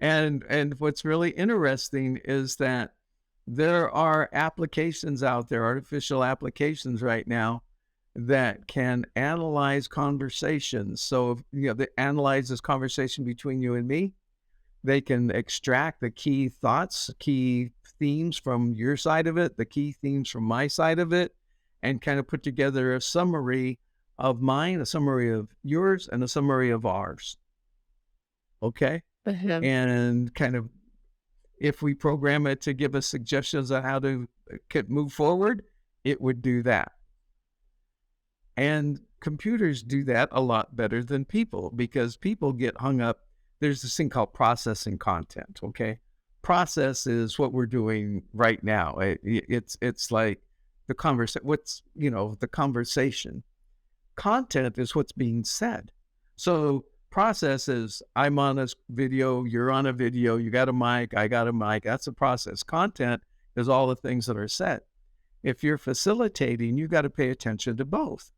And what's really interesting is that there are applications out there, artificial applications right now that can analyze conversations. So, they analyze this conversation between you and me. They can extract the key thoughts, key themes from your side of it, the key themes from my side of it, and kind of put together a summary of mine, a summary of yours, and a summary of ours. Okay. Mhm. And kind of, if we program it to give us suggestions on how to could move forward, it would do that. And computers do that a lot better than people because people get hung up. There's this thing called processing content. Okay. Process is what we're doing right now. It's like the the conversation. Content is what's being said. So process is, I'm on a video, you're on a video, you got a mic, I got a mic. That's a process. Content is all the things that are said. If you're facilitating, you got to pay attention to both.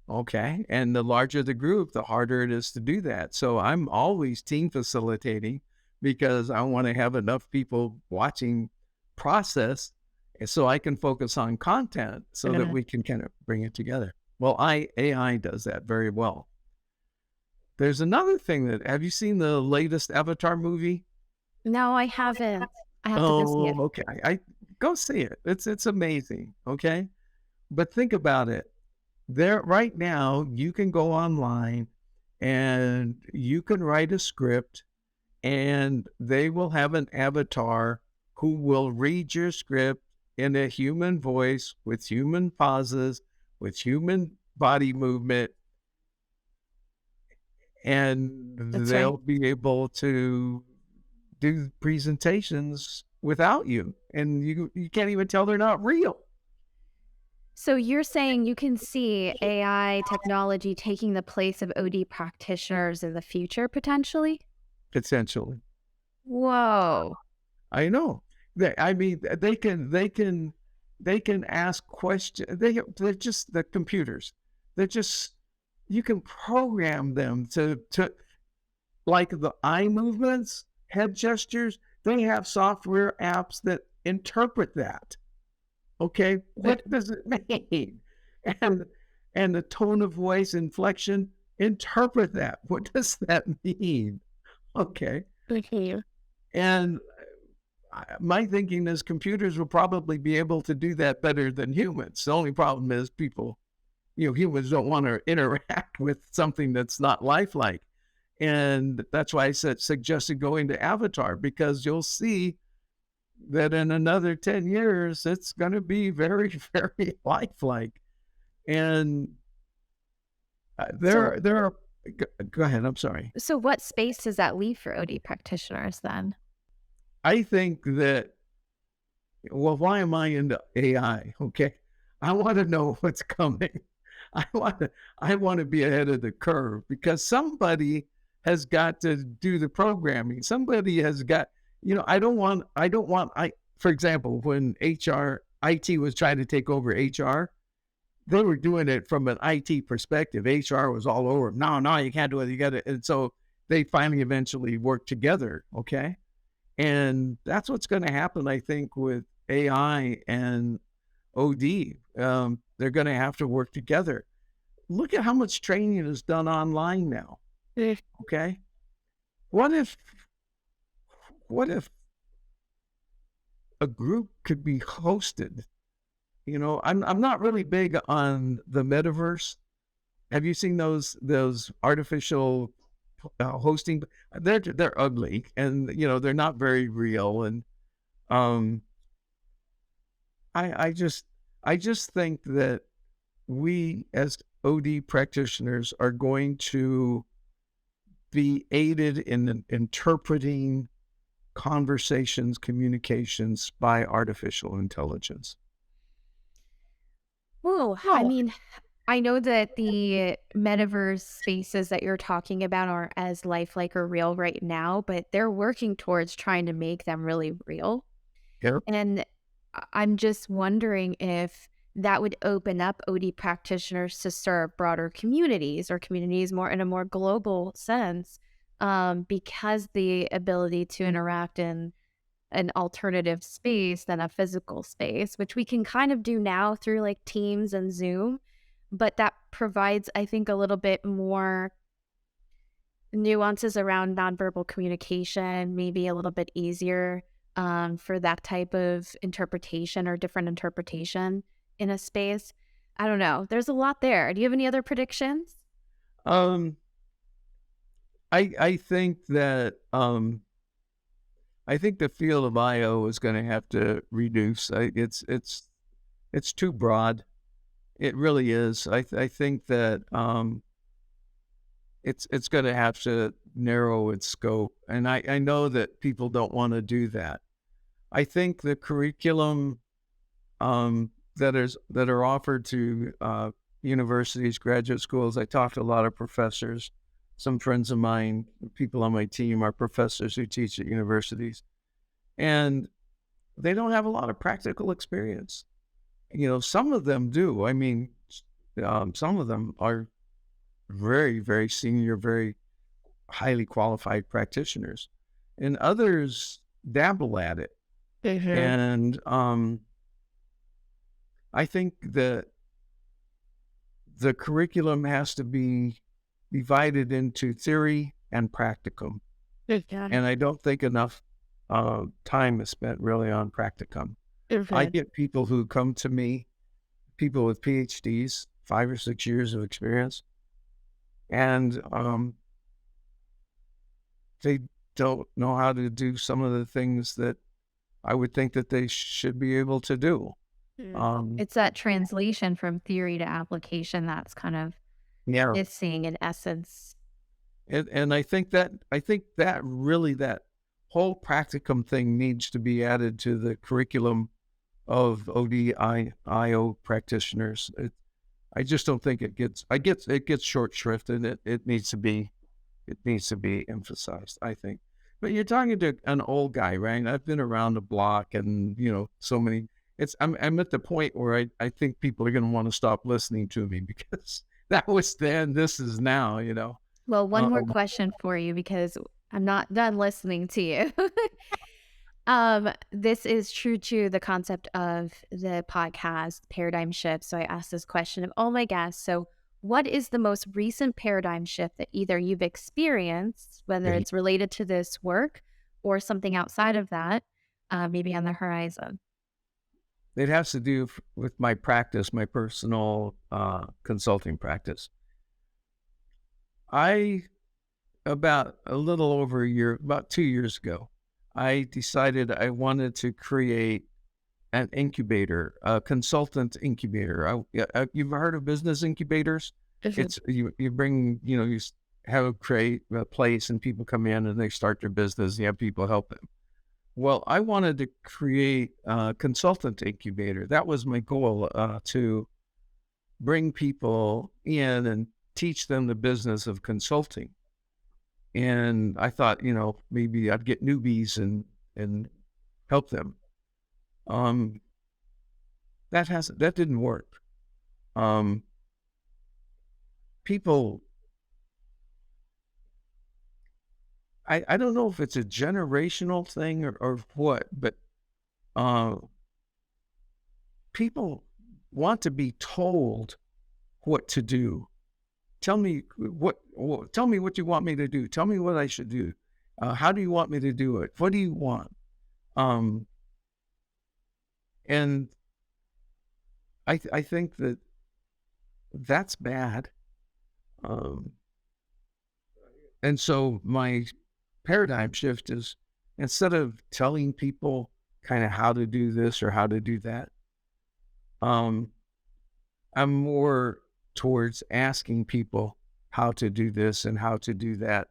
Okay. And the larger the group, the harder it is to do that. So I'm always team facilitating because I want to have enough people watching process so I can focus on content so that we can kind of bring it together. Well, AI does that very well. There's another thing have you seen the latest Avatar movie? No, I haven't. I have to go see Oh, it. okay. I go see it. It's amazing. Okay. But think about it. There right now, you can go online and you can write a script and they will have an avatar who will read your script in a human voice with human pauses, with human body movement, and That's right. they'll be able to do presentations without you. And you can't even tell they're not real, So you're saying you can see AI technology taking the place of OD practitioners in the future potentially? potentially. Whoa. I know. I mean, they can ask questions. They're just the computers. They're just, you can program them to like the eye movements, head gestures. They have software apps that interpret that. Okay, what does it mean? And and the tone of voice, inflection, interpret that. What does that mean? Okay, Okay. and my thinking is computers will probably be able to do that better than humans. The only problem is humans don't want to interact with something that's not lifelike. And that's why I suggested going to Avatar, because you'll see that in another 10 years, it's going to be very, very lifelike. And So there are, go ahead, I'm sorry. so what space does that leave for OD practitioners then? I think that, well, why am I into AI? Okay. I want to know what's coming. I want to I want to be ahead of the curve because somebody has got to do the programming. Somebody has got, I for example, when IT was trying to take over HR, they were doing it from an IT perspective. HR was all over. No, no, you can't do it. You got to. And so they finally eventually worked together. Okay. And that's what's going to happen, I think, with AI and OD. They're going to have to work together. Look at how much training is done online now. Okay. What if, what if a group could be hosted? I'm not really big on the metaverse. Have you seen those artificial hosting? They're ugly, and they're not very real. And um, I just think that we as OD practitioners are going to be aided in interpreting conversations, communications by artificial intelligence. Oh, I Oh, mean, I know that the metaverse spaces that you're talking about aren't as lifelike or real right now, but they're working towards trying to make them really real. yeah. And I'm just wondering if that would open up OD practitioners to serve broader communities or communities more in a more global sense, because the ability to interact in an alternative space than a physical space, which we can kind of do now through like Teams and Zoom. But that provides, I think, a little bit more nuances around nonverbal communication, maybe a little bit easier for that type of interpretation or different interpretation in a space. I don't know. There's a lot there. Do you have any other predictions? Um, I think that I think the field of IO is going to have to reduce. It's too broad. It really is. I think that it's going to have to narrow its scope, and I know that people don't want to do that. I think the curriculum that are offered to universities, graduate schools. I talked to a lot of professors. Some friends of mine, people on my team, are professors who teach at universities, and they don't have a lot of practical experience. Some of them do. I mean, some of them are very, very senior, very highly qualified practitioners, and others dabble at it. And I think that the curriculum has to be divided into theory and practicum. Yeah. And I don't think enough time is spent really on practicum. I get people who come to me, people with PhDs, 5 or 6 years of experience, and they don't know how to do some of the things that I would think that they should be able to do. Um, It's that translation from theory to application that's kind of yeah, missing in essence. and I think that really that whole practicum thing needs to be added to the curriculum of ODIO practitioners. I just don't think it gets short shrift, and it needs to be emphasized, I think. But you're talking to an old guy, right? I've been around the block, and so many. I'm at the point where I think people are going to want to stop listening to me because that was then, this is now. Well, one more Um, question for you because I'm not done listening to you. This is true to the concept of the podcast paradigm shift. So I asked this question of all my guests. So, what is the most recent paradigm shift that either you've experienced, whether it's related to this work or something outside of that, maybe on the horizon? it has to do with my practice, my personal consulting practice. I About a little over a year, about 2 years ago, I decided I wanted to create an incubator, a consultant incubator. You've heard of business incubators? Mhm. It's you bring, have create a place, and people come in and they start their business. You have people help them. Well, I wanted to create a consultant incubator. That was my goal, to bring people in and teach them the business of consulting. And I thought, maybe I'd get newbies and help them. Um, that didn't work. Um, people, I don't know if it's a generational thing or what, but uh, people want to be told what to do. Tell me what you want me to do. Tell me what I should do. How do you want me to do it? What do you want? Um, and I think that that's bad. Um, and so my paradigm shift is, instead of telling people kind of how to do this or how to do that, um, I'm more towards asking people how to do this and how to do that,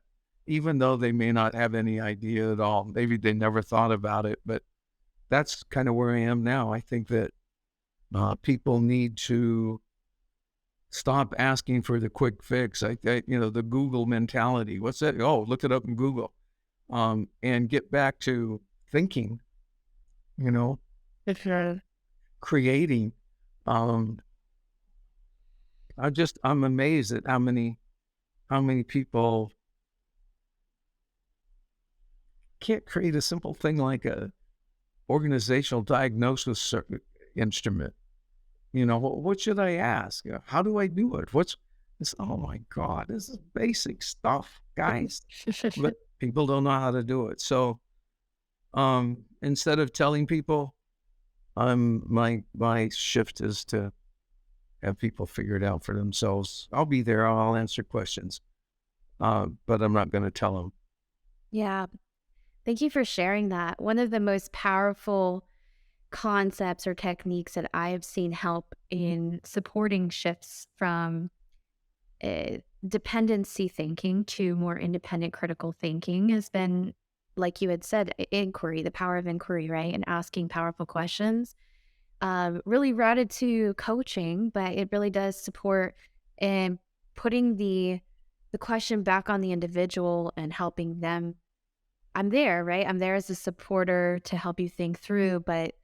even though they may not have any idea at all. Maybe they never thought about it, but that's kind of where I am now. I think that people need to stop asking for the quick fix. The Google mentality. What's that? Oh, look it up in Google, and get back to thinking. You know, Sure. creating. Um, I'm amazed at how many people can't create a simple thing like a organizational diagnosis instrument. What should I ask? How do I do it? Oh my God, this is basic stuff, guys. But people don't know how to do it. So, instead of telling people, my shift is to have people figure it out for themselves. I'll be there. I'll answer questions, but I'm not going to tell them. Yeah. Thank you for sharing that. One of the most powerful concepts or techniques that I have seen help in supporting shifts from dependency thinking to more independent critical thinking has been, like you had said, inquiry, the power of inquiry, right? And asking powerful questions. Really routed to coaching, but it really does support and putting the question back on the individual and helping them. I'm there, right? I'm there as a supporter to help you think through, but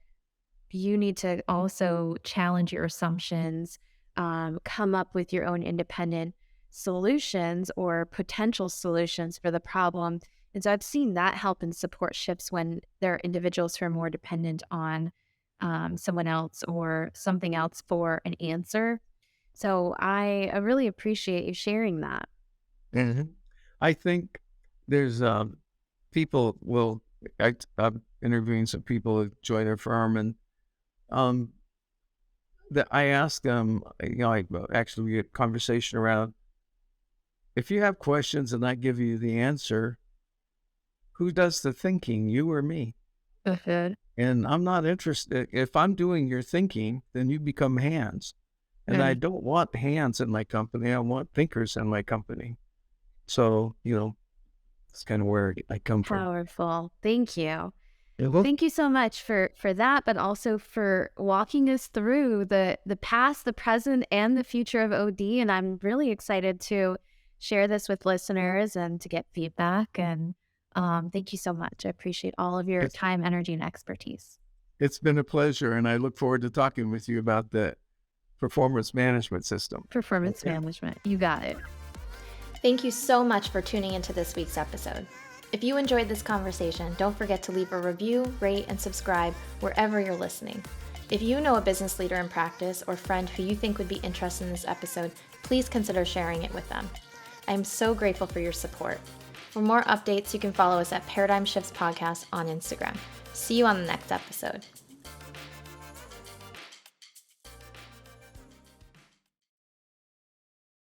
you need to also challenge your assumptions, come up with your own independent solutions or potential solutions for the problem. And so I've seen that help and support shifts when there are individuals who are more dependent on someone else or something else for an answer. So I really appreciate you sharing that. Mhm. I think there's people will. I'm interviewing some people who join our firm, and um, that I ask them. Actually, we had a conversation around, if you have questions and I give you the answer, who does the thinking, you or me? Good. And I'm not interested. If I'm doing your thinking, then you become hands. And I don't want hands in my company. I want thinkers in my company. So, that's kind of where I come from. Powerful. Thank you. Well, Thank you so much for that, but also for walking us through the past, the present, and the future of OD. And I'm really excited to share this with listeners and to get feedback. And thank you so much. I appreciate all of your it's, time, energy, and expertise. it's been a pleasure. And I look forward to talking with you about the performance management system. Performance management. You got it. Thank you so much for tuning into this week's episode. If you enjoyed this conversation, don't forget to leave a review, rate, and subscribe wherever you're listening. If you know a business leader in practice or friend who you think would be interested in this episode, please consider sharing it with them. I am so grateful for your support. For more updates, you can follow us at Paradigm Shifts Podcast on Instagram. See you on the next episode.